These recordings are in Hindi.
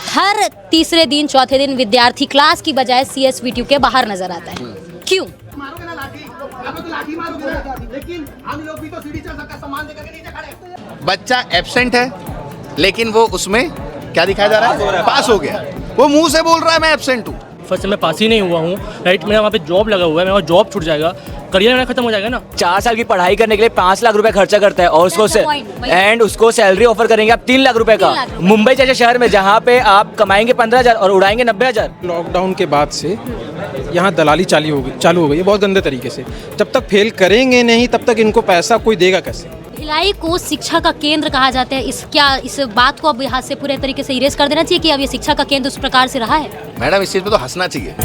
हर तीसरे दिन चौथे दिन विद्यार्थी क्लास की बजाय CSVTU के बाहर नजर आता है। क्यों? बच्चा एब्सेंट है लेकिन वो उसमें क्या दिखाया जा रहा है, पास हो गया। वो मुंह से बोल रहा है मैं एब्सेंट हूँ। फर्स्ट से मैं पास ही नहीं हुआ हूँ, राइट। मेरा वहाँ पे जॉब लगा हुआ है, मेरा जॉब छूट जाएगा, करियर मेरा खत्म हो जाएगा ना। 4 साल की पढ़ाई करने के लिए 5 लाख रुपए खर्चा करता है और उसको सैलरी ऑफर करेंगे आप 3 लाख रुपए का। मुंबई जैसे शहर में जहाँ पे आप कमाएंगे 15,000 और उड़ाएंगे 90,000। लॉकडाउन के बाद से यहाँ दलाली चालू हो गई है बहुत गंदे तरीके से। जब तक फेल करेंगे नहीं तब तक इनको पैसा कोई देगा कैसे। भिलाई को शिक्षा का केंद्र कहा जाता है। इस बात को अब यहाँ से पूरे तरीके से इरेज कर देना चाहिए कि अब ये शिक्षा का केंद्र उस प्रकार से रहा है। मैडम इस चीज पे तो हंसना चाहिए।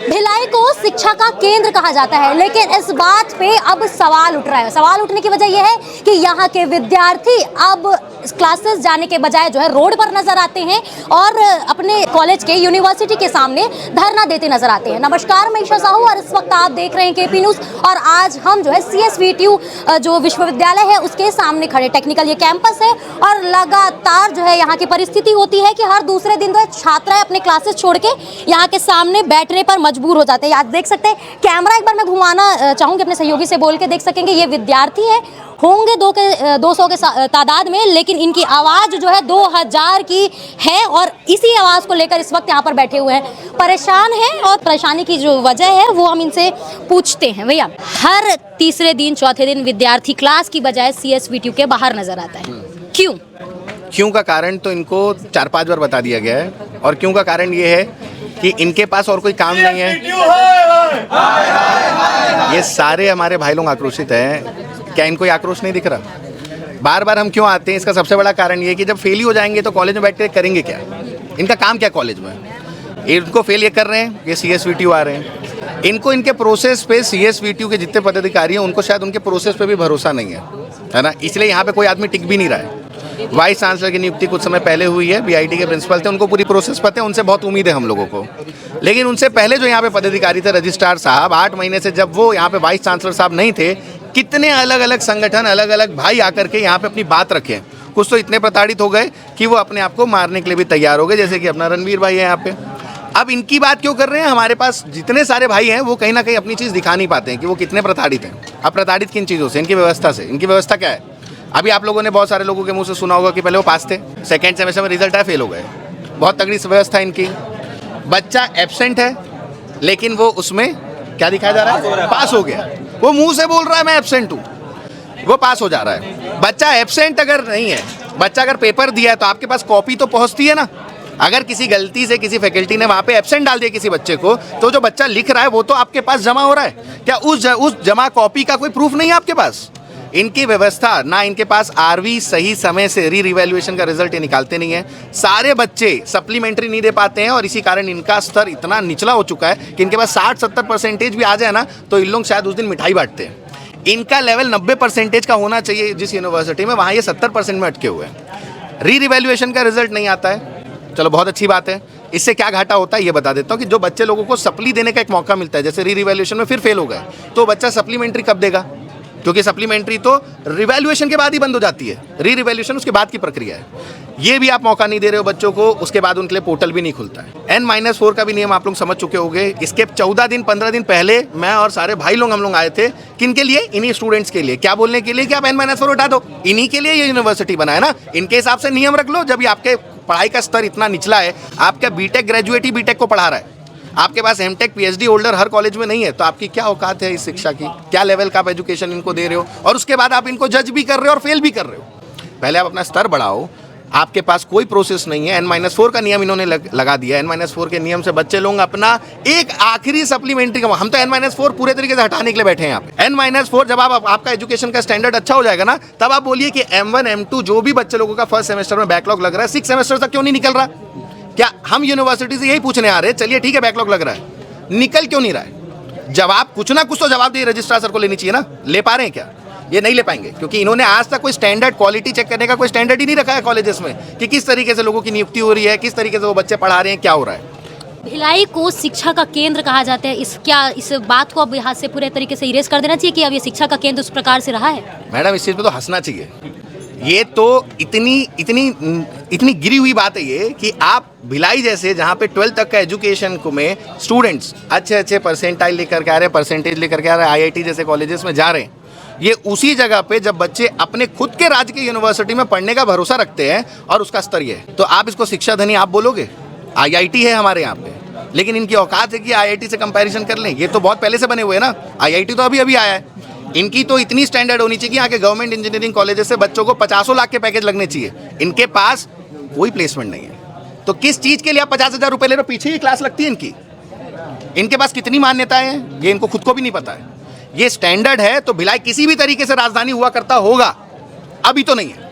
भिलाई को शिक्षा का केंद्र कहा जाता है, लेकिन इस बात पे अब सवाल उठ रहा है। सवाल उठने की वजह यह है कि यहाँ के विद्यार्थी अब क्लासेस जाने के बजाय जो है रोड पर नजर आते हैं और अपने कॉलेज के यूनिवर्सिटी के सामने धरना देते नजर आते हैं। नमस्कार, मैं ईशा साहू और इस वक्त आप देख रहे हैं KP न्यूज़ और आज हम जो है CSVTU जो विश्वविद्यालय है उसके सामने खड़े। टेक्निकल ये कैंपस है और लगातार जो है यहाँ की परिस्थिति होती है कि हर दूसरे दिन जो छात्र अपने क्लासेस छोड़ के यहाँ के सामने बैठने पर मजबूर हो जाते हैं। आज देख सकते हैं, कैमरा एक बार मैं घुमाना चाहूँगी अपने सहयोगी से बोल के, देख सकेंगे ये विद्यार्थी है, होंगे 200 के तादाद में, लेकिन इनकी आवाज़ जो है 2000 की है और इसी आवाज़ को लेकर इस वक्त यहाँ पर बैठे हुए हैं, परेशान हैं। और परेशानी की जो वजह है वो हम इनसे पूछते हैं। भैया, हर तीसरे दिन चौथे दिन विद्यार्थी क्लास की बजाय CSVTU के बाहर नजर आता है। क्यों? क्यों का कारण तो इनको 4-5 बार बता दिया गया है और क्यों का कारण ये है कि इनके पास और कोई काम नहीं है। ये सारे हमारे भाई लोग आक्रोशित हैं। क्या इनको ये आक्रोश नहीं दिख रहा? बार बार हम क्यों आते हैं? इसका सबसे बड़ा कारण ये है कि जब फेल ही हो जाएंगे तो कॉलेज में बैठ कर करेंगे क्या? इनका काम क्या कॉलेज में? इनको फेल ये कर रहे हैं, ये CSVTU आ रहे हैं। इनको इनके प्रोसेस पे CSVTU के जितने पदाधिकारी हैं उनको शायद उनके प्रोसेस पे भी भरोसा नहीं है ना, इसलिए यहाँ पे कोई आदमी टिक भी नहीं रहा है। वाइस चांसलर की नियुक्ति कुछ समय पहले हुई है, BIT के प्रिंसिपल थे, उनको पूरी प्रोसेस पता है, उनसे बहुत उम्मीद है हम लोगों को। लेकिन उनसे पहले जो यहाँ पे पदाधिकारी थे, रजिस्ट्रार साहब, 8 महीने से जब वो यहाँ पे वाइस चांसलर साहब नहीं थे, कितने अलग अलग संगठन, अलग अलग भाई आकर के यहाँ पे अपनी बात रखे। कुछ तो इतने प्रताड़ित हो गए कि वो अपने आप को मारने के लिए भी तैयार हो गए, जैसे कि अपना रणवीर भाई है यहाँ पे। अब इनकी बात क्यों कर रहे हैं? हमारे पास जितने सारे भाई हैं वो कहीं ना कहीं अपनी चीज़ दिखा नहीं पाते हैं कि वो कितने प्रताड़ित हैं। अब प्रताड़ित किन चीज़ों से? इनकी व्यवस्था से। इनकी व्यवस्था क्या है? अभी आप लोगों ने बहुत सारे लोगों के मुंह से सुना होगा कि पहले वो पास थे, सेकेंड सेमेस्टर में रिजल्ट आया फेल हो गए। बहुत तगड़ी व्यवस्था है इनकी। बच्चा एब्सेंट है लेकिन वो उसमें क्या दिखाया जा रहा है, पास हो गया। वो मुंह से बोल रहा है मैं एब्सेंट हूँ, वो पास हो जा रहा है। बच्चा एब्सेंट अगर नहीं है, बच्चा अगर पेपर दिया है तो आपके पास कॉपी तो पहुँचती है ना। अगर किसी गलती से किसी फैकल्टी ने वहाँ पे एब्सेंट डाल दिया किसी बच्चे को, तो जो बच्चा लिख रहा है वो तो आपके पास जमा हो रहा है। क्या उस जमा कॉपी का कोई प्रूफ नहीं है आपके पास? इनकी व्यवस्था ना, इनके पास RV सही समय से री-रिवैल्यूएशन का रिजल्ट ये निकालते नहीं है। सारे बच्चे सप्लीमेंट्री नहीं दे पाते हैं और इसी कारण इनका स्तर इतना निचला हो चुका है कि इनके पास 60-70% भी आ जाए ना तो इन लोग शायद उस दिन मिठाई बांटते हैं। इनका लेवल 90% का होना चाहिए जिस यूनिवर्सिटी में, वहाँ ये 70% में अटके हुए हैं। री-रिवैल्यूएशन का रिजल्ट नहीं आता है, चलो बहुत अच्छी बात है। इससे क्या घाटा होता है ये बता देता हूँ कि जो बच्चे लोगों को सप्ली देने का एक मौका मिलता है, जैसे री-रिवैल्यूएशन में फिर फेल हो गए तो बच्चा सप्लीमेंट्री कब देगा? क्योंकि सप्लीमेंट्री तो रिवैल्यूएशन के बाद ही बंद हो जाती है, री-रिवैल्यूएशन उसके बाद की प्रक्रिया है। ये भी आप मौका नहीं दे रहे हो बच्चों को, उसके बाद उनके लिए पोर्टल भी नहीं खुलता है। N-4 का भी नियम आप लोग समझ चुके होंगे। इसके 14 दिन 15 दिन पहले मैं और सारे भाई लोग हम लोग आए थे। किन के लिए? इन्हीं स्टूडेंट्स के लिए। क्या बोलने के लिए कि आप N-4 उठा दो। इन्हीं के लिए ये यूनिवर्सिटी बना है ना, इनके हिसाब से नियम रख लो। जब आपके पढ़ाई का स्तर इतना निचला है, आपका बीटेक ग्रेजुएट ही बीटेक को पढ़ा रहा है, आपके पास एमटेक PhD होल्डर हर कॉलेज में नहीं है, तो आपकी क्या औकात है इस शिक्षा की? क्या लेवल का आप एजुकेशन इनको दे रहे हो? और उसके बाद आप इनको जज भी कर रहे हो और फेल भी कर रहे हो। पहले आप अपना स्तर बढ़ाओ। आपके पास कोई प्रोसेस नहीं है। N-4 का नियम इन्होंने लगा दिया। N-4 के नियम से बच्चे लोग अपना एक आखिरी सप्लीमेंट्री का, हम तो N-4 पूरे तरीके से हटाने के लिए बैठे हैं यहाँ पे। N-4 जब आपका एजुकेशन का स्टैंडर्ड अच्छा हो जाएगा ना, तब आप बोलिए कि M1 M2 जो भी बच्चे लोगों का फर्स्ट सेमेस्टर में बैकलॉग लग रहा है, 6 सेमेस्टर तक क्यों नहीं निकल रहा? क्या हम यूनिवर्सिटी से यही पूछने आ रहे हैं? चलिए ठीक है, बैकलॉग लग रहा है, निकल क्यों नहीं रहा है? जवाब कुछ ना कुछ तो जवाब दिए रजिस्ट्रार सर को लेनी चाहिए ना। ले पा रहे हैं क्या? ये नहीं ले पाएंगे, क्योंकि इन्होंने आज तक कोई स्टैंडर्ड क्वालिटी चेक करने का कोई स्टैंडर्ड ही नहीं रखा है कॉलेजेस में कि किस तरीके से लोगों की नियुक्ति हो रही है, किस तरीके से वो बच्चे पढ़ा रहे हैं, क्या हो रहा है। भिलाई को शिक्षा का केंद्र कहा जाता है, इस बात को अब यहाँ से पूरे तरीके से इरेज कर देना चाहिए कि अब ये शिक्षा का केंद्र उस प्रकार से रहा है? मैडम इस चीज़ पे तो हंसना चाहिए। ये तो इतनी गिरी हुई बात है ये कि आप भिलाई जैसे जहाँ पे 12th तक का एजुकेशन को में स्टूडेंट्स अच्छे परसेंटाइल लेकर के आ रहे हैं, परसेंटेज लेकर के आ रहे हैं, IIT जैसे कॉलेजेस में जा रहे हैं, ये उसी जगह पे जब बच्चे अपने खुद के राज्य की यूनिवर्सिटी में पढ़ने का भरोसा रखते हैं और उसका स्तर ये है, तो आप इसको शिक्षा धनी आप बोलोगे? IIT है हमारे यहाँ पे, लेकिन इनकी औकात है कि IIT से कंपैरिजन कर लें। ये तो बहुत पहले से बने हुए हैं ना, IIT तो अभी आया है। इनकी तो इतनी स्टैंडर्ड होनी चाहिए कि यहाँ के गवर्नमेंट इंजीनियरिंग कॉलेजेस से बच्चों को 50 लाख के पैकेज लगने चाहिए। इनके पास कोई प्लेसमेंट नहीं है, तो किस चीज़ के लिए आप 50,000 रुपये ले रहे हो? पीछे ही क्लास लगती है इनकी। इनके पास कितनी मान्यताएं हैं ये इनको खुद को भी नहीं पता है। ये स्टैंडर्ड है तो भिलाई किसी भी तरीके से राजधानी हुआ करता होगा, अभी तो नहीं है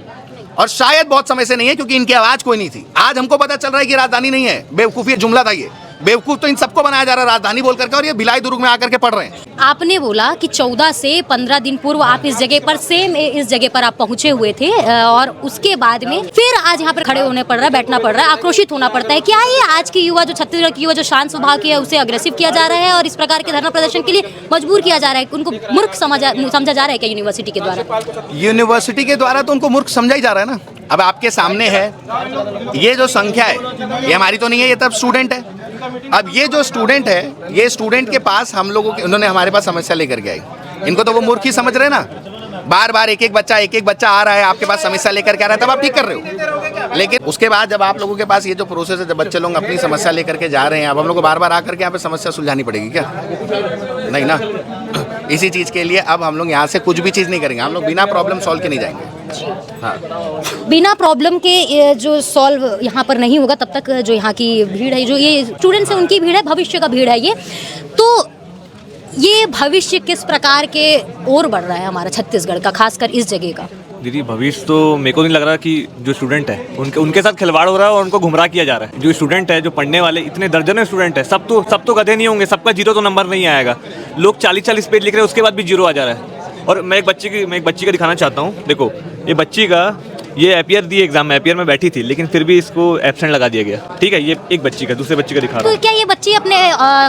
और शायद बहुत समय से नहीं है, क्योंकि इनकी आवाज़ कोई नहीं थी। आज हमको पता चल रहा है कि राजधानी नहीं है। बेवकूफ़ी जुमला था ये, बेवकूफ़ तो इन सबको बनाया जा रहा है राजधानी बोल करके, और ये भिलाई दुर्ग में आकर के पढ़ रहे हैं। आपने बोला कि 14 से 15 दिन पूर्व आप इस जगह पर इस जगह पर आप पहुंचे हुए थे और उसके बाद में फिर आज यहाँ पर खड़े होने पड़ रहा है, बैठना पड़ रहा है, आक्रोशित होना पड़ता है। क्या ये आज की युवा, जो छत्तीसगढ़ की युवा जो शांत स्वभाव की है, उसे अग्रेसिव किया जा रहा है और इस प्रकार के धरना प्रदर्शन के लिए मजबूर किया जा रहा है? उनको मूर्ख समझा जा रहा है क्या यूनिवर्सिटी के द्वारा? यूनिवर्सिटी के द्वारा तो उनको मूर्ख समझा ही जा रहा है ना। अब आपके सामने है ये जो संख्या है, ये हमारी तो नहीं है, ये तब स्टूडेंट है। अब ये जो स्टूडेंट है, ये स्टूडेंट के पास हम लोगों के, उन्होंने हमारे पास समस्या लेकर के आई। इनको तो वो मूर्ख ही समझ रहे हैं ना। बार बार एक एक बच्चा आ रहा है आपके पास समस्या लेकर के आ रहा है, तब आप ठीक कर रहे हो। लेकिन उसके बाद जब आप लोगों के पास ये जो प्रोसेस है, जब बच्चे लोग अपनी समस्या लेकर के जा रहे हैं, अब हम लोग को बार बार आकर के यहाँ पे समस्या सुलझानी पड़ेगी क्या? नहीं ना। इसी चीज़ के लिए अब हम लोग यहाँ से कुछ भी चीज़ नहीं करेंगे, हम लोग बिना प्रॉब्लम सॉल्व के नहीं जाएंगे। हाँ, बिना प्रॉब्लम के जो सॉल्व यहाँ पर नहीं होगा तब तक जो यहाँ की भीड़ है, जो ये स्टूडेंट्स है, उनकी भीड़ है, भविष्य का भीड़ है ये। तो ये भविष्य किस प्रकार के ओर बढ़ रहा है हमारा छत्तीसगढ़ का, खासकर इस जगह का? दीदी भविष्य तो मेरे को नहीं लग रहा कि जो स्टूडेंट है उनके साथ खिलवाड़ हो रहा है और उनको गुमराह किया जा रहा है। जो स्टूडेंट है, जो पढ़ने वाले इतने दर्जनों स्टूडेंट है, सब तो गधे नहीं होंगे, सबका 0 तो नंबर नहीं आएगा। लोग 40-40 पेज लिख रहे हैं, उसके बाद भी 0 आ जा रहा है। और मैं एक बच्ची का दिखाना चाहता हूँ। देखो ये बच्ची का ये एपियर दी एग्जाम में, एपियर में बैठी थी, लेकिन फिर भी इसको एब्सेंट लगा दिया गया। ठीक है, ये एक बच्ची का, दूसरे बच्ची का दिखा रहा हूँ। तो क्या ये बच्ची अपने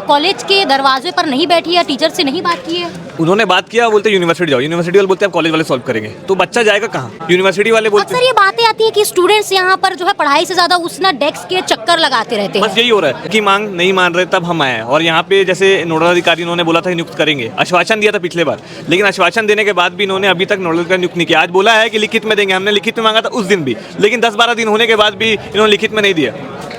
कॉलेज के दरवाजे पर नहीं बैठी है, टीचर से नहीं बात की है? उन्होंने बात किया, बोलते यूनिवर्सिटी जाओ, यूनिवर्सिटी वाले बोलते हैं कॉलेज वाले सॉल्व करेंगे। तो बच्चा जाएगा कहाँ? यूनिवर्सिटी वाले बोलते हैं। अक्सर ये बातें आती है कि स्टूडेंट्स यहाँ पर जो है पढ़ाई से ज्यादा उस ना डेस्क के चक्कर लगाते रहते हैं। बस यही हो रहा है कि मांग नहीं मान रहे, तब हम आए। और यहाँ पे जैसे नोडल अधिकारी इन्होंने बोला था नियुक्त करेंगे, आश्वासन दिया था पिछले बार, लेकिन आश्वासन देने के बाद भी इन्होंने अभी तक नोडल का नियुक्त नहीं किया। आज बोला है कि लिखित में देंगे, हमने लिखित में मांगा था उस दिन भी, लेकिन 10-12 दिन होने के बाद भी इन्होंने लिखित में नहीं दिया।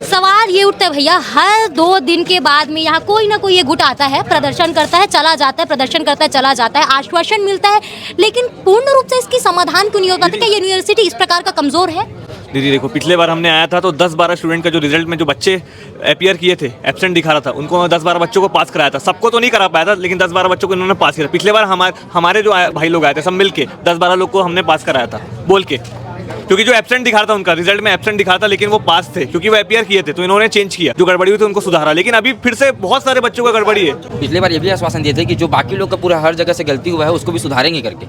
सवाल ये उठता है भैया, हर 2 दिन के बाद में यहाँ कोई ना कोई ये गुट आता है, प्रदर्शन करता है, चला जाता है, प्रदर्शन करता है, चला जाता है, आश्वासन मिलता है, लेकिन पूर्ण रूप से इसकी समाधान क्यों नहीं हो पाता? क्या यूनिवर्सिटी इस प्रकार का कमजोर है? दीदी देखो, पिछले बार हमने आया था तो 10-12 स्टूडेंट का जो रिजल्ट में जो बच्चे अपियर किए थे, एब्सेंट दिखा रहा था, उनको 10-12 बच्चों को पास कराया था। सबको तो नहीं करा पाया था, लेकिन 10-12 बच्चों को इन्होंने पास किया। पिछले बार हमारे जो भाई लोग आए थे, सब मिल के 10-12 लोग को हमने पास कराया था बोल के, क्योंकि जो एब्सेंट दिखा था उनका रिजल्ट में एब्सेंट दिखा था, लेकिन वो पास थे क्योंकि वो अपियर किए थे। तो इन्होंने चेंज किया, जो गड़बड़ी हुई थी उनको सुधारा, लेकिन अभी फिर से बहुत सारे बच्चों का गड़बड़ी है। पिछले बार ये भी आश्वासन दिए थे कि जो बाकी लोग का पूरा हर जगह से गलती हुआ है उसको भी सुधारेंगे करके,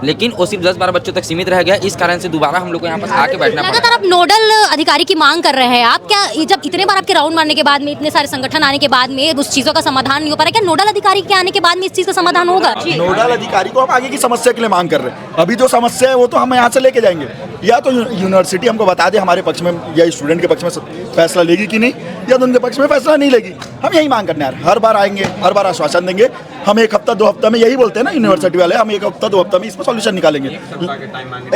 लेकिन वो सिर्फ 10-12 बच्चों तक सीमित रह गया। इस कारण से दोबारा हम लोग को यहाँ पर आके बैठना पड़ा। लगातार आप नोडल अधिकारी की मांग कर रहे हैं, आप क्या जब इतने बार आपके राउंड मारने के बाद में, इतने सारे संगठन आने के बाद में उस चीजों का समाधान नहीं हो पा रहा, क्या नोडल अधिकारी के आने के बाद में इस चीज का समाधान होगा? नोडल अधिकारी को हम आगे की समस्या के लिए मांग कर रहे हैं। अभी जो समस्या है वो तो हम यहाँ से लेके जाएंगे, या तो यूनिवर्सिटी हमको बता दे हमारे पक्ष में या स्टूडेंट के पक्ष में फैसला लेगी कि नहीं, या तो उनके पक्ष में फैसला नहीं लेगी। हम यही मांग करने आ रहे हैं, हर बार आएंगे, हर बार आश्वासन देंगे। हम 1 हफ्ता 2 हफ्ता में, यही बोलते हैं ना यूनिवर्सिटी वाले, हम 1 हफ्ता 2 हफ्ता में इसमें सॉल्यूशन निकालेंगे।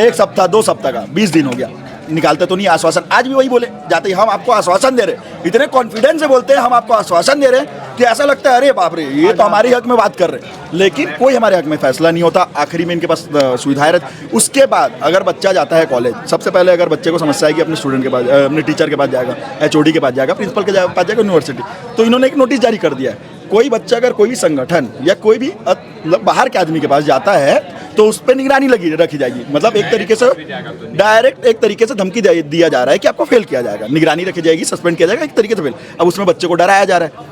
1 सप्ताह 2 सप्ताह का 20 दिन हो गया, निकालते तो नहीं आश्वासन। आज भी वही बोले जाते हैं, हम आपको आश्वासन दे रहे हैं, इतने कॉन्फिडेंस से बोलते हैं हम आपको आश्वासन दे रहे हैं कि ऐसा लगता है अरे बाप रे, ये तो हमारे हक में बात कर रहे हैं, लेकिन कोई हमारे हक में फैसला नहीं होता। आखिरी में इनके पास सुविधाएं रहती। उसके बाद अगर बच्चा जाता है कॉलेज, सबसे पहले अगर बच्चे को समस्या है कि अपने स्टूडेंट के पास, अपने टीचर के पास जाएगा, HOD के पास जाएगा, प्रिंसिपल के पास जाएगा, यूनिवर्सिटी, तो इन्होंने एक नोटिस जारी कर दिया है। कोई बच्चा अगर कोई भी संगठन या कोई भी मतलब बाहर के आदमी के पास जाता है तो उस पर निगरानी रखी जाएगी। मतलब एक तरीके से डायरेक्ट एक तरीके से धमकी दिया जा रहा है कि आपको फेल किया जाएगा, निगरानी रखी जाएगी, सस्पेंड किया जाएगा, एक तरीके से फेल। अब उसमें बच्चे को डराया जा रहा है।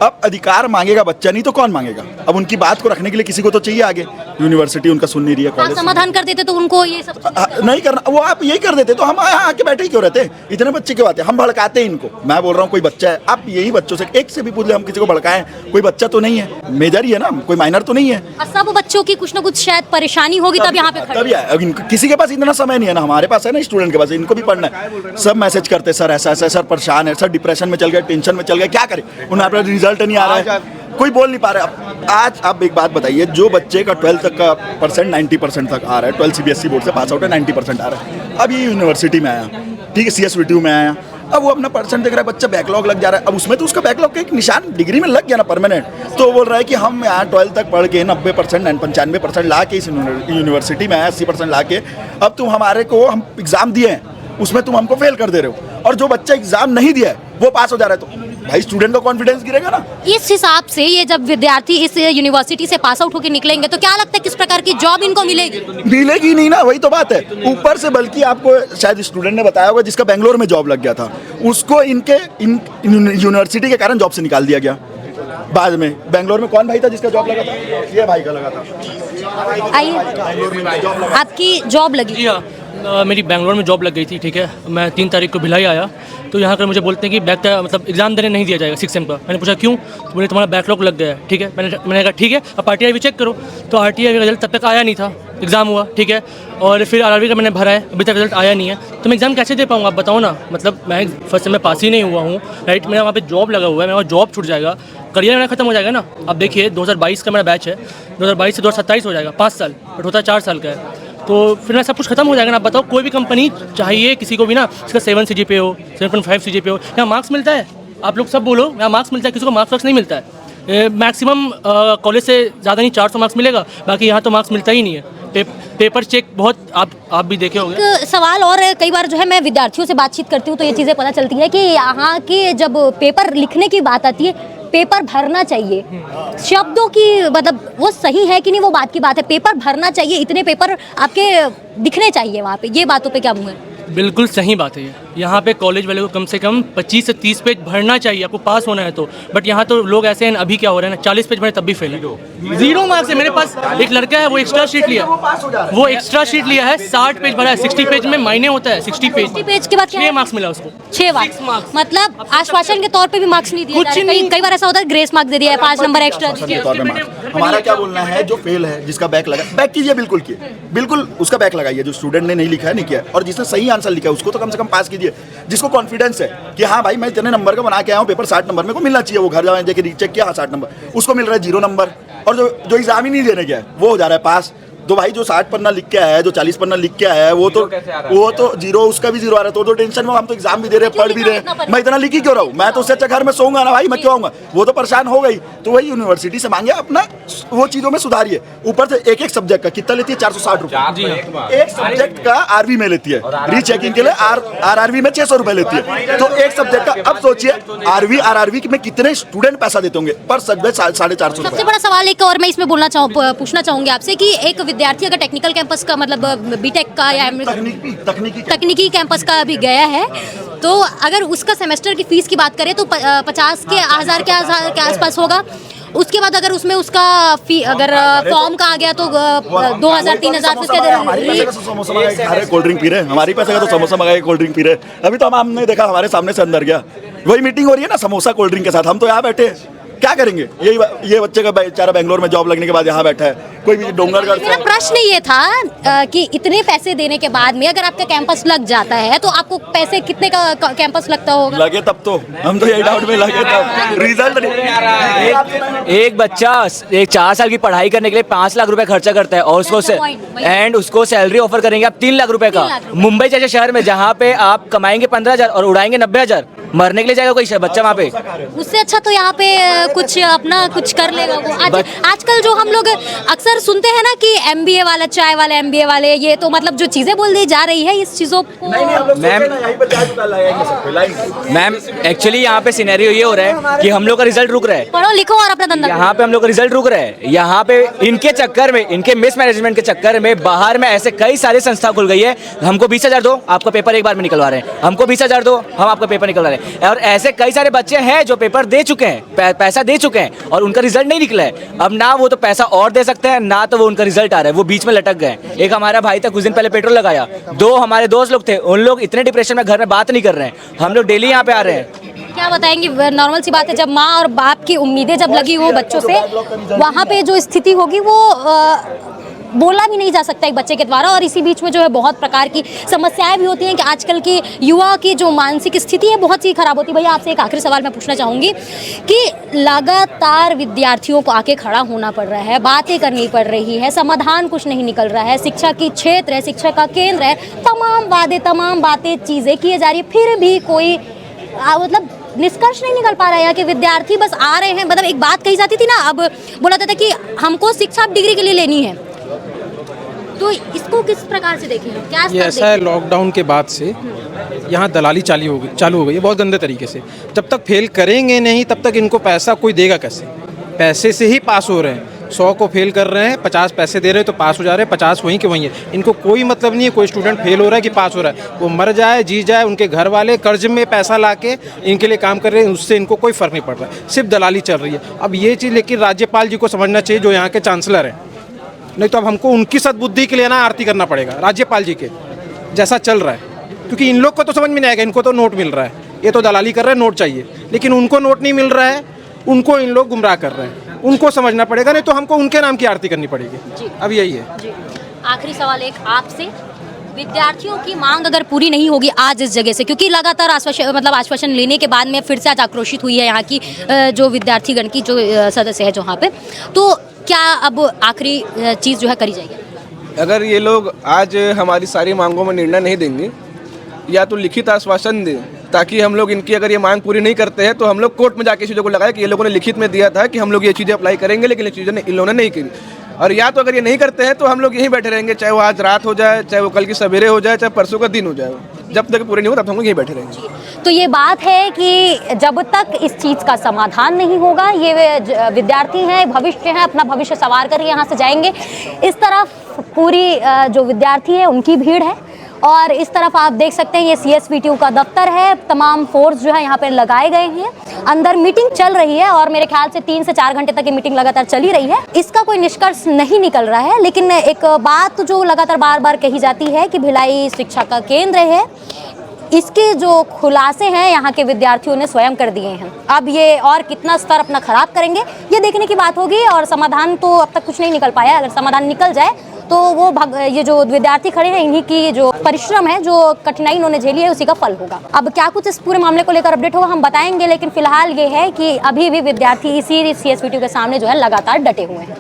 अब अधिकार मांगेगा बच्चा, नहीं तो कौन मांगेगा? अब उनकी बात को रखने के लिए किसी को तो चाहिए आगे। यूनिवर्सिटी उनका सुन नहीं रही है, आप कॉलेज समाधान कर देते तो उनको ये सब नहीं करना, वो आप यही कर देते तो हम यहाँ आके बैठे ही क्यों रहते? इतने बच्चे क्यों आते? हम भड़काते हैं इनको। मैं बोल रहा हूँ कोई बच्चा है, आप यही बच्चों से एक से भी पूछ ले, हम किसी को भड़काएं? कोई बच्चा तो नहीं है, मेजर ही है ना, कोई माइनर तो नहीं है। सब बच्चों की कुछ ना कुछ शायद परेशानी होगी तब यहाँ पे खड़े तभी है। अब किसी के पास इतना समय नहीं है ना, हमारे पास है ना, स्टूडेंट के पास, इनको भी पढ़ना है। सब मैसेज करते सर ऐसा ऐसा, सर परेशान है, सर डिप्रेशन में चल गए, टेंशन में चल गए, क्या करें? उन्हें अपना रिजल्ट नहीं आ रहा है, कोई बोल नहीं पा रहा है। आज आप एक बात बताइए, जो बच्चे का 12 तक का परसेंट 90% तक आ रहा है, 12 CBSE बोर्ड से पास आउट है, 90% आ रहा है। अब ये यूनिवर्सिटी में आया, ठीक है, CSVTU में आया, अब वो अपना परसेंट देख रहा है, बच्चा बैकलॉग लग जा रहा है। अब उसमें तो उसका बैकलॉग का एक निशान डिग्री में लग गया ना, परमानेंट। तो वो बोल रहा है कि हम यहाँ 12 तक पढ़ के 90% 95% ला के इस यूनिवर्सिटी में आया, 80% ला के, अब तुम हमारे को हम एग्ज़ाम दिए हैं, उसमें तुम हमको फेल कर दे रहे हो। और जो बच्चा एग्ज़ाम नहीं दिया है वो पास हो जा रहा है, तो भाई स्टूडेंट का कॉन्फिडेंस गिरेगा ना। इस हिसाब से ये जब विद्यार्थी इस यूनिवर्सिटी से पास आउट होकर निकलेंगे तो क्या लगता है किस प्रकार की जॉब इनको मिलेगी? मिलेगी नहीं ना, वही तो बात है। ऊपर से बल्कि आपको शायद स्टूडेंट ने बताया होगा जिसका बेंगलोर में जॉब लग गया था, उसको इनके यूनिवर्सिटी के कारण जॉब से निकाल दिया गया। बाद में बेंगलोर में कौन भाई था जिसका जॉब लगा था? ये भाई का लगा था। आइए, आपकी जॉब लगी? जी हाँ, मेरी बैंगलोर में जॉब लग गई थी, ठीक है। मैं 3 तारीख को भिलाई आया, तो यहाँ कर मुझे बोलते हैं कि बैक मतलब एग्जाम देने नहीं दिया जाएगा 6 सेम का। मैंने पूछा क्यों? तो बोले तुम्हारा बैकलॉग लग गया है, ठीक है। मैंने कहा ठीक है, अब RTI भी चेक करो। तो RTI का रिजल्ट तब तक आया नहीं था, एग्ज़ाम हुआ, ठीक है। और फिर RRB का मैंने भरा है, अभी तक रिजल्ट आया नहीं है। तो मैं एग्ज़ाम कैसे दे पाऊँगा, आप बताओ ना। मतलब मैं फर्स्ट सेम में पास ही नहीं हुआ हूँ, राइट। मेरा वहाँ पे जॉब लगा हुआ है, मेरा जॉब छूट जाएगा, करियर मेरा खत्म हो जाएगा ना। अब देखिए 2022 का मेरा बैच है, 2022 से 2027 हो जाएगा, 5 साल, बट होता 4 साल का है। तो फिर ना सब कुछ खत्म हो जाएगा ना। आप बताओ, कोई भी कंपनी चाहिए किसी को भी ना, इसका 7 CGPA हो, 7.5 CGPA हो, यहाँ मार्क्स मिलता है। आप लोग सब बोलो, यहाँ मार्क्स मिलता है, किसी को मार्क्स नहीं मिलता है। मैक्सिमम कॉलेज से ज़्यादा नहीं 400 मार्क्स मिलेगा, बाकी यहाँ तो मार्क्स मिलता ही नहीं है। पेपर चेक बहुत आप भी देखे होंगे। एक सवाल और कई बार जो है मैं विद्यार्थियों से बातचीत करती हूँ तो ये चीज़ें पता चलती है कि यहाँ के जब पेपर लिखने की बात आती है, पेपर भरना चाहिए, शब्दों की मतलब वो सही है कि नहीं वो बात की बात है। पेपर भरना चाहिए, इतने पेपर आपके दिखने चाहिए वहाँ पे, ये बातों पे क्या मुँह है? बिल्कुल सही बात है ये। यहाँ पे कॉलेज वाले को कम से कम 25 से 30 पेज भरना चाहिए आपको पास होना है तो। बट यहाँ तो लोग ऐसे हैं, अभी क्या हो रहा है ना, 40 पेज भरे तब भी फेल है। 0 मार्क्स है। मेरे पास एक लड़का है, वो एक्स्ट्रा शीट लिया, वो एक्स्ट्रा शीट लिया है, 60 पेज भरा है। 60 पेज में मायने होता है, 60 पेज के बाद 6 मार्क्स मिला उसको। 6 मार्क्स मतलब आश्वासन के तौर पे भी मार्क्स नहीं दिए जा रहे। कई बार ऐसा होता है ग्रेस मार्क्स दे दिया है, 5 नंबर एक्स्ट्रा दे दिया। हमारा क्या बोलना है, जो फेल है, जिसका बैक लगा, बैक कीजिए, बिल्कुल उसका बैक लगाइए। जो स्टूडेंट ने नहीं लिखा है, नहीं किया, और जिसने सही आंसर लिखा है उसको तो कम से कम पास कीजिए। जिसको कॉन्फिडेंस है कि हाँ भाई मैं इतने नंबर का बना के आया हूँ, पेपर 60 नंबर मेरे को मिलना चाहिए, वो घर जाए जाके रीचेक किया, हाँ 60 नंबर, उसको मिल रहा है 0 नंबर। और जो एग्जाम ही नहीं देने गया है वो हो जा रहा है पास। तो भाई जो 60 पन्ना लिख के आया है, जो 40 पन्ना लिख के आया है, वो तो 0, उसका भी 0 आ रहा है। तो टेंशन में, हम तो एग्जाम भी दे रहे हैं, पढ़ भी रहे हैं, मैं इतना लिख ही क्यों रहा हूँ? मैं तो उससे अच्छा घर में सोऊंगा ना भाई, मैं क्यों आऊँगा? वो तो परेशान हो गई। तो वही यूनिवर्सिटी से मांगे अपना, वो चीज़ों में सुधारिए। ऊपर से एक सब्जेक्ट का कितना लेती है? 460 रुपये एक सब्जेक्ट का। RV में लेती है, रीचेकिंग के लिए RRV में 600 रुपये लेती है। तो एक सब्जेक्ट का, अब सोचिए RRV में कितने स्टूडेंट पैसा देते होंगे पर सब्जेक्ट? 450 रुपये। सबसे बड़ा सवाल एक और मैं इसमें पूछना चाहूँगी आपसे कि एक विद्यार्थी अगर टेक्निकल कैंपस का मतलब बीटेक का या तकनीकी कैंपस का अभी गया है, तो अगर उसका सेमेस्टर की फीस की बात करें तो 50 के 1000 के आसपास होगा। उसके बाद अगर उसमें उसका अगर फॉर्म का आ गया तो 2000-3000 कोल्ड ड्रिंक पी रहे हैं, हमारी पैसे का तो समोसा मंगाए कोल्ड ड्रिंक पी रहे हैं। अभी तो हमने देखा, हमारे सामने से अंदर गया, वही मीटिंग हो रही है ना समोसा कोल्ड ड्रिंक के साथ। हम तो यहाँ बैठे क्या करेंगे? ये बच्चे का बेचारा बेंगलोर में जॉब लगने के बाद यहाँ बैठा है, कोई भी डोंगरगढ़। मेरा प्रश्न ये था कि इतने पैसे देने के बाद में अगर आपका कैंपस लग जाता है तो आपको पैसे कितने का कैंपस लगता होगा? लगे तब तो हम तो यही डाउट में लगे तब रिजल्ट नहीं। एक बच्चा एक 4 साल की पढ़ाई करने के लिए 5 लाख रुपए खर्चा करता है, और उसको सैलरी ऑफर करेंगे आप 3 लाख रुपए का। मुंबई जैसे शहर में जहाँ पे आप कमाएंगे 15,000 और उड़ाएंगे 90,000, मरने के लिए जाएगा कोई बच्चा वहाँ पे। उससे अच्छा तो यहाँ पे कुछ अपना कुछ कर लेगा वो। आजकल जो हम लोग अक्सर सुनते हैं ना कि MBA वाला, चाय वाले MBA वाले, ये तो मतलब जो चीजें बोल दी जा रही है इस चीजों को। मैम एक्चुअली यहाँ पे सिनेरियो ये हो रहा है कि हम लोग का रिजल्ट रुक रहा है, पढ़ो लिखो और अपना धंधा। यहाँ पे हम लोग का रिजल्ट रुक रहा है। यहाँ पे इनके चक्कर में, इनके मिसमैनेजमेंट के चक्कर में बाहर में ऐसे कई सारी संस्था खुल गई है। हमको 20,000 दो, आपका पेपर एक बार में निकलवा रहे हैं, हमको 20,000 दो, हम आपका पेपर निकलवा रहे हैं। और ऐसे कई सारे बच्चे हैं जो पेपर दे चुके हैं, पैसा दे चुके हैं और उनका रिजल्ट नहीं निकला है। अब ना वो तो पैसा और दे सकते हैं, ना तो वो उनका रिजल्ट आ रहा है, वो बीच में लटक गए। एक हमारा भाई था, कुछ दिन पहले पेट्रोल लगाया, 2 हमारे दोस्त लोग थे, उन लोग इतने डिप्रेशन में घर में बात नहीं कर रहे हैं। हम लोग डेली यहाँ पे आ रहे हैं। क्या बताएंगे, नॉर्मल सी बात है, जब माँ और बाप की उम्मीदें जब लगी हो बच्चों से, वहाँ पे जो स्थिति होगी वो बोला भी नहीं जा सकता एक बच्चे के द्वारा। और इसी बीच में जो है बहुत प्रकार की समस्याएं भी होती हैं कि आजकल के युवा की जो मानसिक स्थिति है बहुत ही खराब होती है। भैया आपसे एक आखिरी सवाल मैं पूछना चाहूँगी कि लगातार विद्यार्थियों को आके खड़ा होना पड़ रहा है, बातें करनी पड़ रही है, समाधान कुछ नहीं निकल रहा है, शिक्षा की क्षेत्र है, शिक्षा का केंद्र है, तमाम वादे, तमाम बातें, चीज़ें की जा रही है, फिर भी कोई मतलब निष्कर्ष नहीं निकल पा रहा है। यहाँ के विद्यार्थी बस आ रहे हैं। मतलब एक बात कही जाती थी ना, अब बोला जाता था कि हमको शिक्षा डिग्री के लिए लेनी है, तो इसको किस प्रकार से देखें, क्या ये ऐसा है, लॉकडाउन के बाद से यहाँ दलाली चालू हो गई है बहुत गंदे तरीके से। जब तक फेल करेंगे नहीं तब तक इनको पैसा कोई देगा कैसे? पैसे से ही पास हो रहे हैं। 100 को फेल कर रहे हैं, 50 पैसे दे रहे हैं तो पास हो जा रहे हैं, 50 वहीं के वहीं है। इनको कोई मतलब नहीं है कोई स्टूडेंट फेल हो रहा है कि पास हो रहा है। वो मर जाए, जी जाए, उनके घर वाले कर्ज में पैसा लाके इनके लिए काम कर रहे हैं, उससे इनको कोई फ़र्क नहीं पड़ रहा है, सिर्फ दलाली चल रही है। अब ये चीज़ लेकिन राज्यपाल जी को समझना चाहिए, जो यहाँ के चांसलर हैं। नहीं तो अब हमको उनकी सद्बुद्धि के लिए ना आरती करना पड़ेगा राज्यपाल जी के, जैसा चल रहा है। क्योंकि इन लोग को तो समझ में नहीं आएगा, इनको तो नोट मिल रहा है, ये तो दलाली कर रहे हैं, नोट चाहिए, लेकिन उनको नोट नहीं मिल रहा है, उनको इन लोग गुमराह कर रहे हैं। उनको समझना पड़ेगा, नहीं तो हमको उनके नाम की आरती करनी पड़ेगी। अब यही है। आखिरी सवाल एक आपसे, विद्यार्थियों की मांग अगर पूरी नहीं होगी आज इस जगह से, क्योंकि लगातार आश्वासन लेने के बाद में फिर से आज आक्रोशित हुई है यहाँ की जो विद्यार्थीगण की जो सदस्य है जो यहाँ पे, तो क्या अब आखिरी चीज़ जो है करी जाएगी? अगर ये लोग आज हमारी सारी मांगों में निर्णय नहीं देंगे या तो लिखित आश्वासन दें, ताकि हम लोग इनकी अगर ये मांग पूरी नहीं करते हैं तो हम लोग कोर्ट में जाके चीज़ों को लगाए कि ये लोगों ने लिखित में दिया था कि हम लोग ये चीज़ें अप्लाई करेंगे, लेकिन ये चीज़ें इन लोगों ने नहीं की। और या तो अगर ये नहीं करते हैं तो हम लोग यहीं बैठे रहेंगे, चाहे वो आज रात हो जाए, चाहे वो कल की सवेरे हो जाए, चाहे परसों का दिन हो जाए, जब तक पूरे नहीं हो तब हम लोग यहीं बैठे रहेंगे। तो ये बात है कि जब तक इस चीज़ का समाधान नहीं होगा, ये विद्यार्थी हैं, भविष्य है, अपना भविष्य सवार कर यहाँ से जाएंगे। इस तरफ पूरी जो विद्यार्थी है उनकी भीड़ है और इस तरफ आप देख सकते हैं ये CSVTU का दफ्तर है, तमाम फोर्स जो है यहाँ पे लगाए गए हैं, अंदर मीटिंग चल रही है और मेरे ख्याल से 3 से 4 घंटे तक ये मीटिंग लगातार चली रही है। इसका कोई निष्कर्ष नहीं निकल रहा है, लेकिन एक बात जो लगातार बार बार कही जाती है कि भिलाई शिक्षा का केंद्र है, इसके जो खुलासे हैं यहाँ के विद्यार्थियों ने स्वयं कर दिए हैं। अब ये और कितना स्तर अपना खराब करेंगे ये देखने की बात होगी, और समाधान तो अब तक कुछ नहीं निकल पाया। अगर समाधान निकल जाए तो वो ये जो विद्यार्थी खड़े हैं, इन्हीं की जो परिश्रम है, जो कठिनाई इन्होंने झेली है, उसी का फल होगा। अब क्या कुछ इस पूरे मामले को लेकर अपडेट होगा हम बताएंगे, लेकिन फिलहाल ये है कि अभी भी विद्यार्थी इसी CSVTU के सामने जो है लगातार डटे हुए हैं।